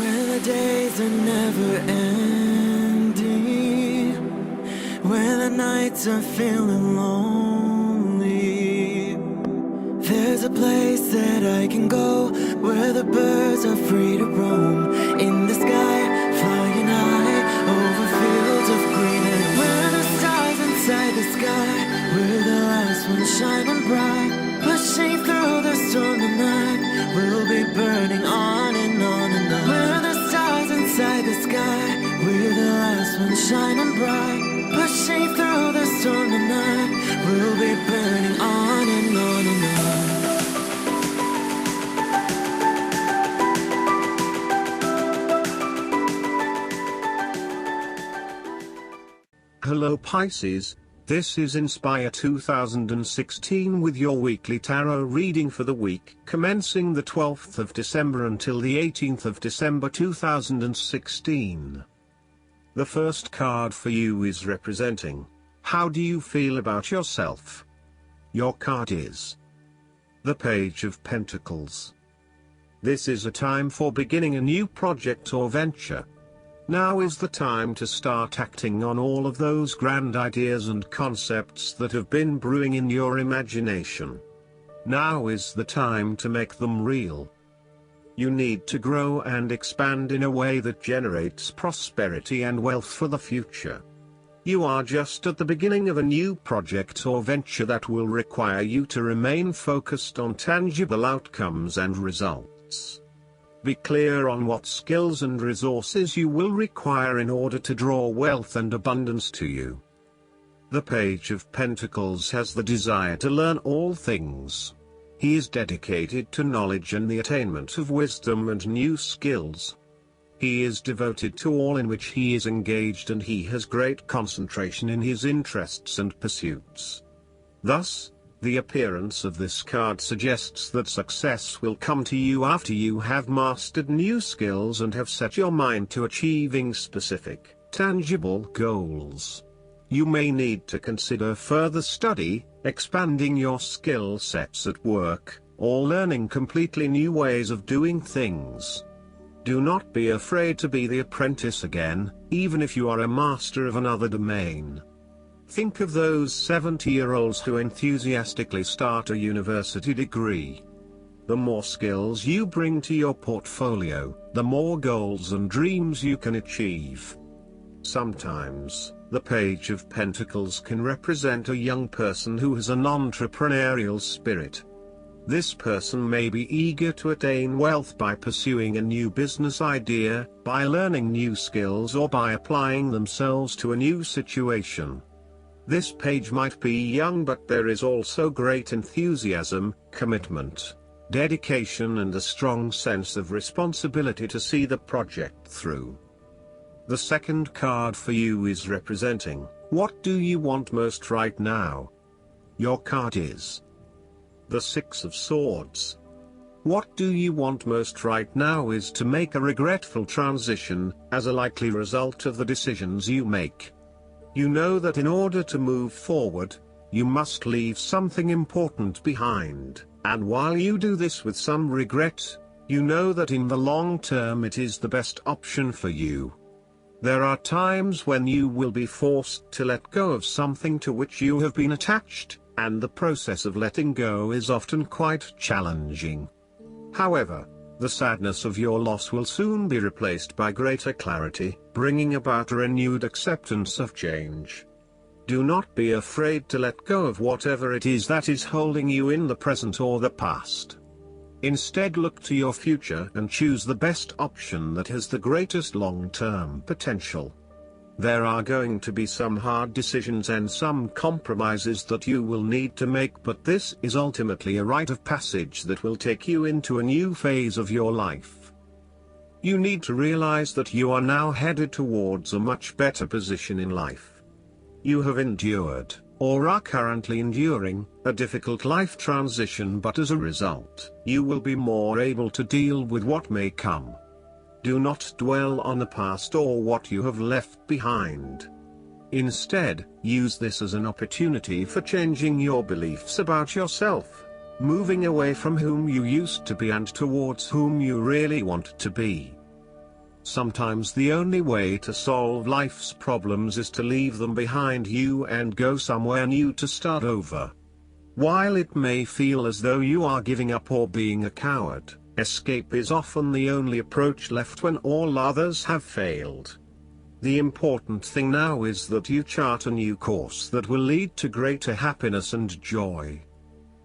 When the days are never ending, when the nights are feeling lonely, there's a place that I can go where the birds are free to roam. In the sky, flying high over fields of green, and where the stars inside the sky, where the last one's shining bright, pushing through the storm tonight, we'll be burning on and on and on. Where the stars inside the sky, where the last one's shining bright, pushing through the storm tonight, we'll be burning on and on and on. Hello Pisces, this is Inspire 2016 with your weekly tarot reading for the week commencing the 12th of December until the 18th of December 2016. The first card for you is representing, how do you feel about yourself? Your card is the Page of Pentacles. This is a time for beginning a new project or venture. Now is the time to start acting on all of those grand ideas and concepts that have been brewing in your imagination. Now is the time to make them real. You need to grow and expand in a way that generates prosperity and wealth for the future. You are just at the beginning of a new project or venture that will require you to remain focused on tangible outcomes and results. Be clear on what skills and resources you will require in order to draw wealth and abundance to you. The Page of Pentacles has the desire to learn all things. He is dedicated to knowledge and the attainment of wisdom and new skills. He is devoted to all in which he is engaged, and he has great concentration in his interests and pursuits. Thus, the appearance of this card suggests that success will come to you after you have mastered new skills and have set your mind to achieving specific, tangible goals. You may need to consider further study, expanding your skill sets at work, or learning completely new ways of doing things. Do not be afraid to be the apprentice again, even if you are a master of another domain. Think of those 70-year-olds who enthusiastically start a university degree. The more skills you bring to your portfolio, the more goals and dreams you can achieve. Sometimes, the Page of Pentacles can represent a young person who has an entrepreneurial spirit. This person may be eager to attain wealth by pursuing a new business idea, by learning new skills, or by applying themselves to a new situation. This page might be young, but there is also great enthusiasm, commitment, dedication, and a strong sense of responsibility to see the project through. The second card for you is representing, what do you want most right now? Your card is the Six of Swords. What do you want most right now is to make a regretful transition, as a likely result of the decisions you make. You know that in order to move forward, you must leave something important behind, and while you do this with some regret, you know that in the long term it is the best option for you. There are times when you will be forced to let go of something to which you have been attached, and the process of letting go is often quite challenging. However, the sadness of your loss will soon be replaced by greater clarity, bringing about a renewed acceptance of change. Do not be afraid to let go of whatever it is that is holding you in the present or the past. Instead, look to your future and choose the best option that has the greatest long-term potential. There are going to be some hard decisions and some compromises that you will need to make, but this is ultimately a rite of passage that will take you into a new phase of your life. You need to realize that you are now headed towards a much better position in life. You have endured, or are currently enduring, a difficult life transition, but as a result, you will be more able to deal with what may come. Do not dwell on the past or what you have left behind. Instead, use this as an opportunity for changing your beliefs about yourself, moving away from whom you used to be and towards whom you really want to be. Sometimes the only way to solve life's problems is to leave them behind you and go somewhere new to start over. While it may feel as though you are giving up or being a coward, escape is often the only approach left when all others have failed. The important thing now is that you chart a new course that will lead to greater happiness and joy.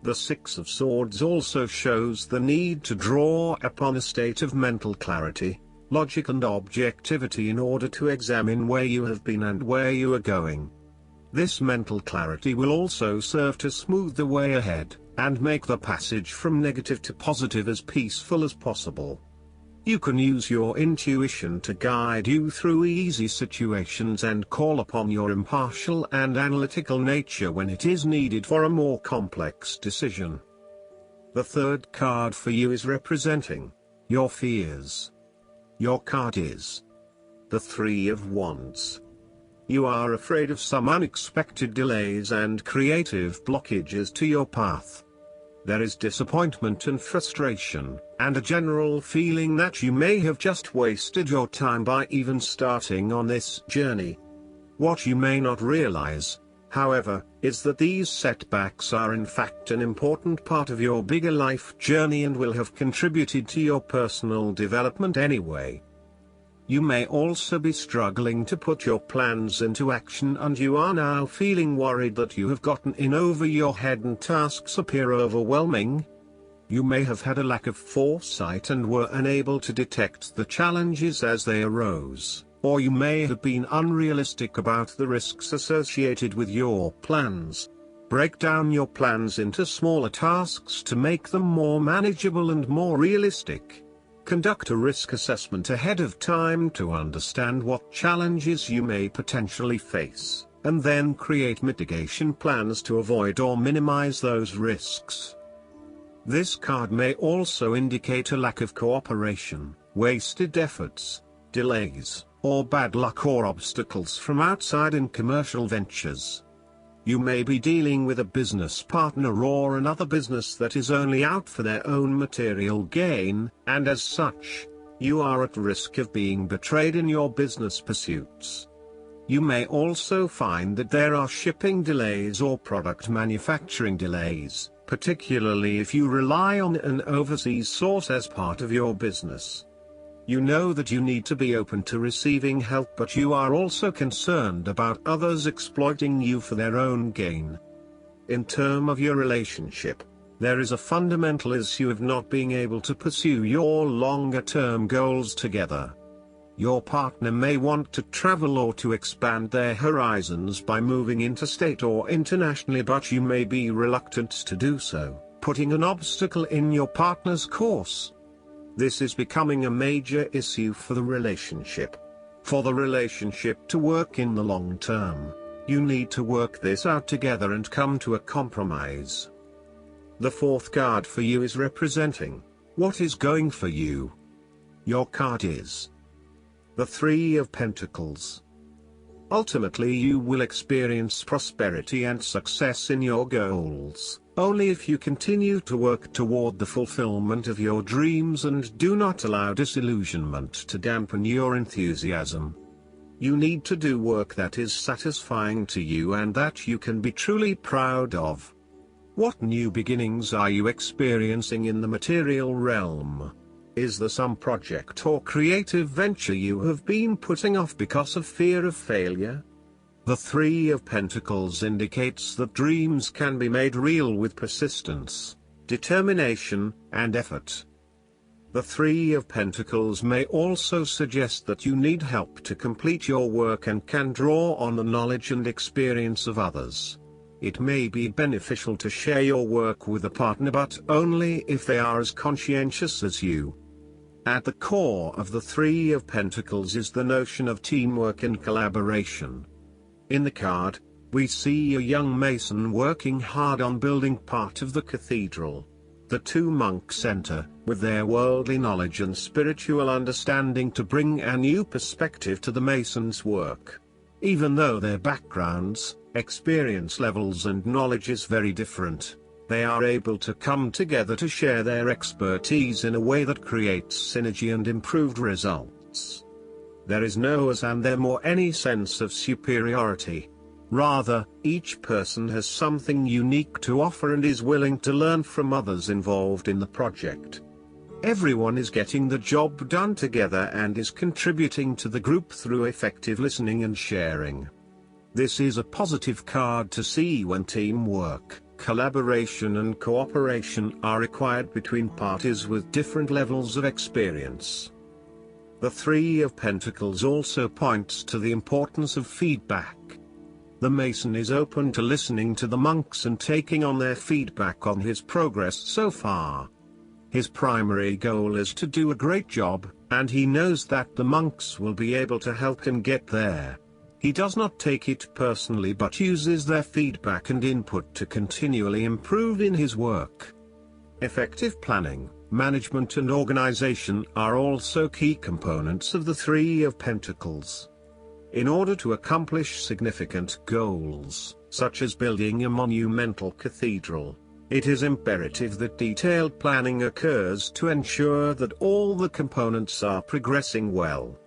The Six of Swords also shows the need to draw upon a state of mental clarity, logic and objectivity in order to examine where you have been and where you are going. This mental clarity will also serve to smooth the way ahead, and make the passage from negative to positive as peaceful as possible. You can use your intuition to guide you through easy situations and call upon your impartial and analytical nature when it is needed for a more complex decision. The third card for you is representing your fears. Your card is the Three of Wands. You are afraid of some unexpected delays and creative blockages to your path. There is disappointment and frustration, and a general feeling that you may have just wasted your time by even starting on this journey. What you may not realize, however, is that these setbacks are in fact an important part of your bigger life journey and will have contributed to your personal development anyway. You may also be struggling to put your plans into action, and you are now feeling worried that you have gotten in over your head and tasks appear overwhelming. You may have had a lack of foresight and were unable to detect the challenges as they arose, or you may have been unrealistic about the risks associated with your plans. Break down your plans into smaller tasks to make them more manageable and more realistic. Conduct a risk assessment ahead of time to understand what challenges you may potentially face, and then create mitigation plans to avoid or minimize those risks. This card may also indicate a lack of cooperation, wasted efforts, delays, or bad luck or obstacles from outside in commercial ventures. You may be dealing with a business partner or another business that is only out for their own material gain, and as such, you are at risk of being betrayed in your business pursuits. You may also find that there are shipping delays or product manufacturing delays, particularly if you rely on an overseas source as part of your business. You know that you need to be open to receiving help, but you are also concerned about others exploiting you for their own gain. In terms of your relationship, there is a fundamental issue of not being able to pursue your longer-term goals together. Your partner may want to travel or to expand their horizons by moving interstate or internationally, but you may be reluctant to do so, putting an obstacle in your partner's course. This is becoming a major issue for the relationship. For the relationship to work in the long term, you need to work this out together and come to a compromise. The fourth card for you is representing what is going for you. Your card is the Three of Pentacles. Ultimately, you will experience prosperity and success in your goals only if you continue to work toward the fulfillment of your dreams and do not allow disillusionment to dampen your enthusiasm. You need to do work that is satisfying to you and that you can be truly proud of. What new beginnings are you experiencing in the material realm? Is there some project or creative venture you have been putting off because of fear of failure? The Three of Pentacles indicates that dreams can be made real with persistence, determination, and effort. The Three of Pentacles may also suggest that you need help to complete your work and can draw on the knowledge and experience of others. It may be beneficial to share your work with a partner, but only if they are as conscientious as you. At the core of the Three of Pentacles is the notion of teamwork and collaboration. In the card, we see a young mason working hard on building part of the cathedral. The two monks enter, with their worldly knowledge and spiritual understanding, to bring a new perspective to the mason's work. Even though their backgrounds, experience levels and knowledge is very different, they are able to come together to share their expertise in a way that creates synergy and improved results. There is no us and them or any sense of superiority. Rather, each person has something unique to offer and is willing to learn from others involved in the project. Everyone is getting the job done together and is contributing to the group through effective listening and sharing. This is a positive card to see when teamwork, collaboration and cooperation are required between parties with different levels of experience. The Three of Pentacles also points to the importance of feedback. The Mason is open to listening to the monks and taking on their feedback on his progress so far. His primary goal is to do a great job, and he knows that the monks will be able to help him get there. He does not take it personally but uses their feedback and input to continually improve in his work. Effective planning, management and organization are also key components of the Three of Pentacles. In order to accomplish significant goals, such as building a monumental cathedral, it is imperative that detailed planning occurs to ensure that all the components are progressing well.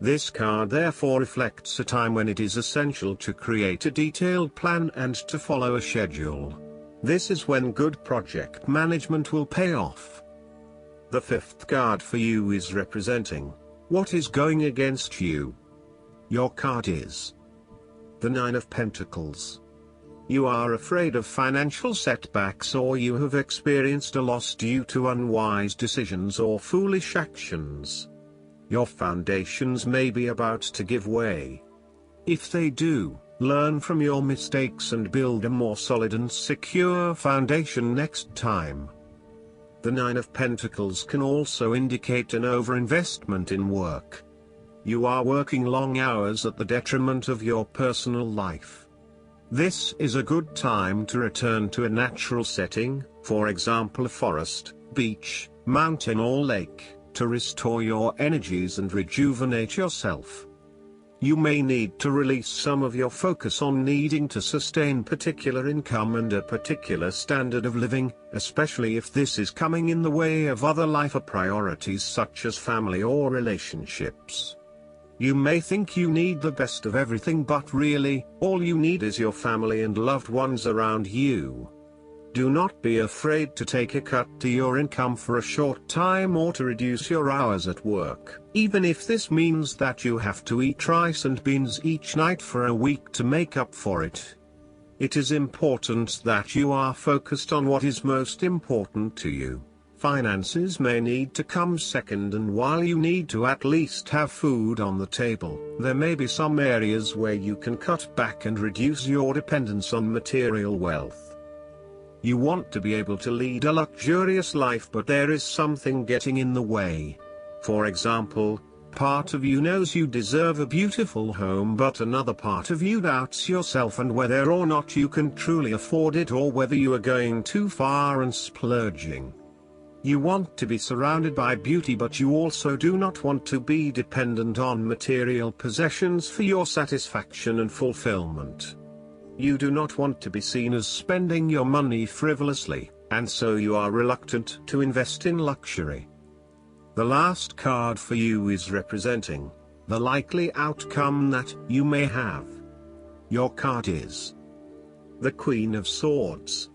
This card therefore reflects a time when it is essential to create a detailed plan and to follow a schedule. This is when good project management will pay off. The fifth card for you is representing what is going against you. Your card is the Nine of Pentacles. You are afraid of financial setbacks, or you have experienced a loss due to unwise decisions or foolish actions. Your foundations may be about to give way. If they do, learn from your mistakes and build a more solid and secure foundation next time. The Nine of Pentacles can also indicate an overinvestment in work. You are working long hours at the detriment of your personal life. This is a good time to return to a natural setting, for example a forest, beach, mountain or lake, to restore your energies and rejuvenate yourself. You may need to release some of your focus on needing to sustain particular income and a particular standard of living, especially if this is coming in the way of other life priorities such as family or relationships. You may think you need the best of everything, but really, all you need is your family and loved ones around you. Do not be afraid to take a cut to your income for a short time or to reduce your hours at work, even if this means that you have to eat rice and beans each night for a week to make up for it. It is important that you are focused on what is most important to you. Finances may need to come second, and while you need to at least have food on the table, there may be some areas where you can cut back and reduce your dependence on material wealth. You want to be able to lead a luxurious life, but there is something getting in the way. For example, part of you knows you deserve a beautiful home, but another part of you doubts yourself and whether or not you can truly afford it, or whether you are going too far and splurging. You want to be surrounded by beauty, but you also do not want to be dependent on material possessions for your satisfaction and fulfillment. You do not want to be seen as spending your money frivolously, and so you are reluctant to invest in luxury. The last card for you is representing the likely outcome that you may have. Your card is the Queen of Swords.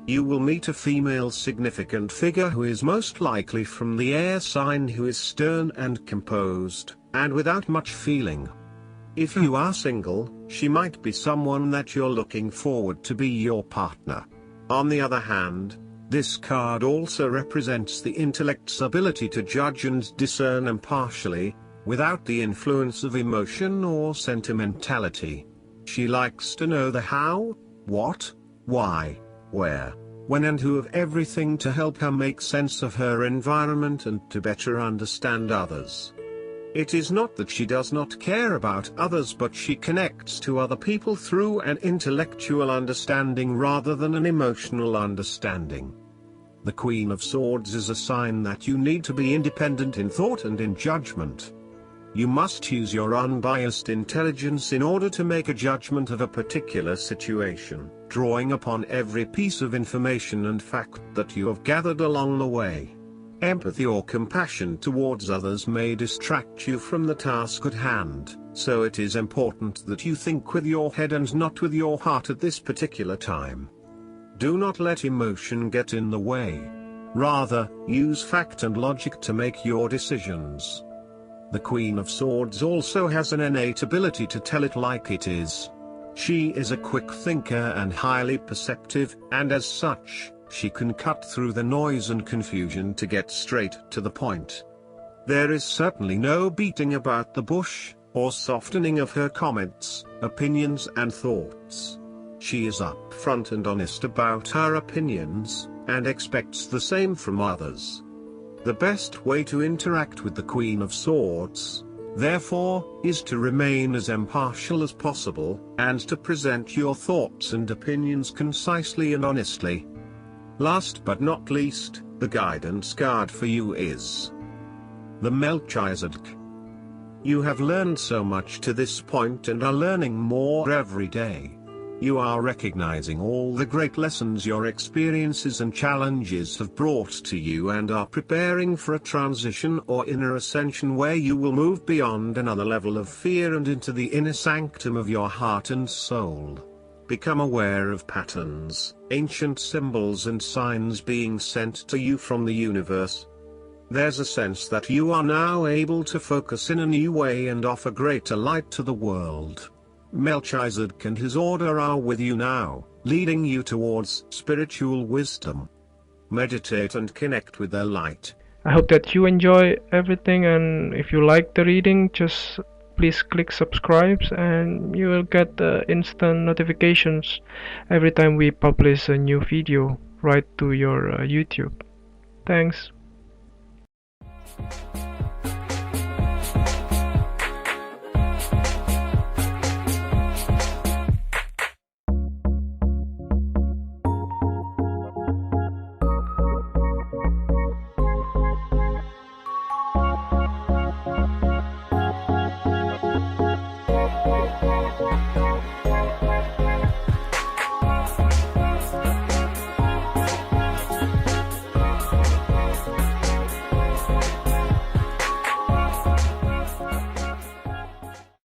You will meet a female significant figure who is most likely from the air sign, who is stern and composed, and without much feeling. If you are single, she might be someone that you're looking forward to be your partner. On the other hand, this card also represents the intellect's ability to judge and discern impartially, without the influence of emotion or sentimentality. She likes to know the how, what, why, where, when and who of everything to help her make sense of her environment and to better understand others. It is not that she does not care about others, but she connects to other people through an intellectual understanding rather than an emotional understanding. The Queen of Swords is a sign that you need to be independent in thought and in judgment. You must use your unbiased intelligence in order to make a judgment of a particular situation, drawing upon every piece of information and fact that you have gathered along the way. Empathy or compassion towards others may distract you from the task at hand, so it is important that you think with your head and not with your heart at this particular time. Do not let emotion get in the way. Rather, use fact and logic to make your decisions. The Queen of Swords also has an innate ability to tell it like it is. She is a quick thinker and highly perceptive, and as such, she can cut through the noise and confusion to get straight to the point. There is certainly no beating about the bush, or softening of her comments, opinions and thoughts. She is upfront and honest about her opinions, and expects the same from others. The best way to interact with the Queen of Swords, therefore, is to remain as impartial as possible, and to present your thoughts and opinions concisely and honestly. Last but not least, the guidance card for you is the Melchizedek. You have learned so much to this point and are learning more every day. You are recognizing all the great lessons your experiences and challenges have brought to you and are preparing for a transition or inner ascension where you will move beyond another level of fear and into the inner sanctum of your heart and soul. Become aware of patterns, ancient symbols and signs being sent to you from the universe. There's a sense that you are now able to focus in a new way and offer greater light to the world. Melchizedek and his order are with you now, leading you towards spiritual wisdom. Meditate and connect with their light. I hope that you enjoy everything, and if you like the reading, just please click subscribe and you will get the instant notifications every time we publish a new video right to your YouTube. Thanks.